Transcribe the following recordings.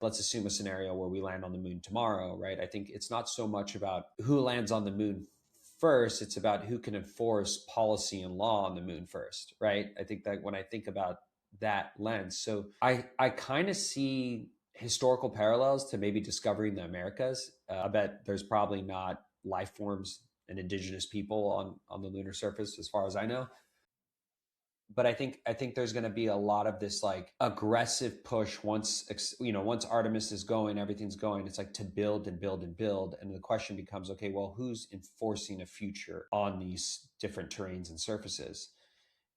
let's assume a scenario where we land on the moon tomorrow, right? I think it's not so much about who lands on the moon first, it's about who can enforce policy and law on the moon first, right? I think that when I think about that lens, so I kind of see historical parallels to maybe discovering the Americas. I bet there's probably not life forms and indigenous people on the lunar surface, as far as I know. But I think there's going to be a lot of this like aggressive push once once Artemis is going, everything's going. It's like to build and build and build, and the question becomes, okay, well, who's enforcing a future on these different terrains and surfaces?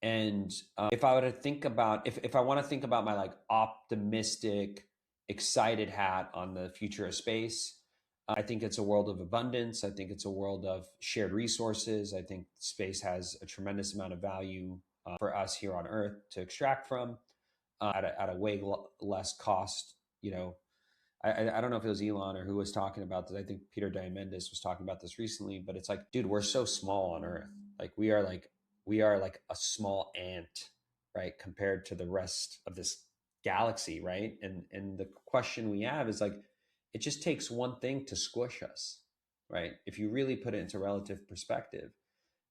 And if I were to think about, if I want to think about my like optimistic, excited hat on the future of space, I think it's a world of abundance. I think it's a world of shared resources. I think space has a tremendous amount of value for us here on Earth to extract from at a way less cost. I don't know if it was Elon or who was talking about this. I think Peter Diamandis was talking about this recently, but it's like, dude, we're so small on Earth. Like we are like a small ant, right, compared to the rest of this galaxy, right? And the question we have is like, it just takes one thing to squish us, right? If you really put it into relative perspective.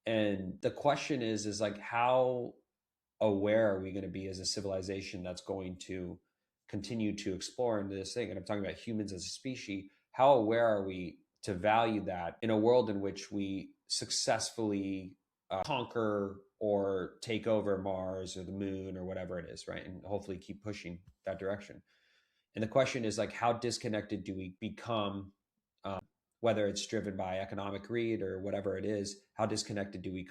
And the question is like, how aware are we going to be as a civilization that's going to continue to explore into this thing? And I'm talking about humans as a species. How aware are we to value that in a world in which we successfully conquer or take over Mars or the moon or whatever it is, right? And hopefully keep pushing that direction. And the question is like, how disconnected do we become, whether it's driven by economic greed or whatever it is? How disconnected do we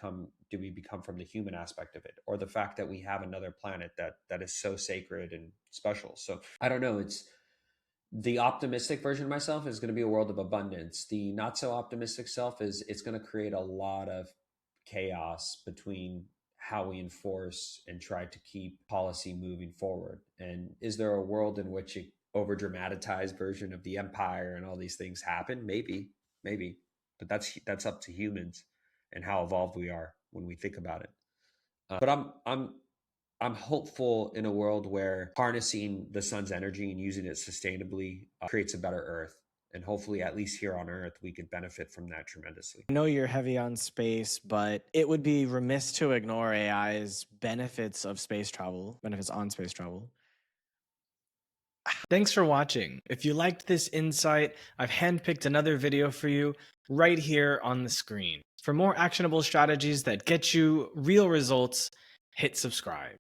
become from the human aspect of it, or the fact that we have another planet that is so sacred and special? So I don't know. It's the optimistic version of myself is going to be a world of abundance. The not so optimistic self is it's going to create a lot of chaos between how we enforce and try to keep policy moving forward. And is there a world in which an over dramatized version of the empire and all these things happen? Maybe, but that's up to humans and how evolved we are when we think about it. But I'm hopeful in a world where harnessing the sun's energy and using it sustainably creates a better Earth. And hopefully, at least here on Earth, we could benefit from that tremendously. I know you're heavy on space, but it would be remiss to ignore AI's benefits on space travel. Thanks for watching. If you liked this insight, I've handpicked another video for you right here on the screen. For more actionable strategies that get you real results, hit subscribe.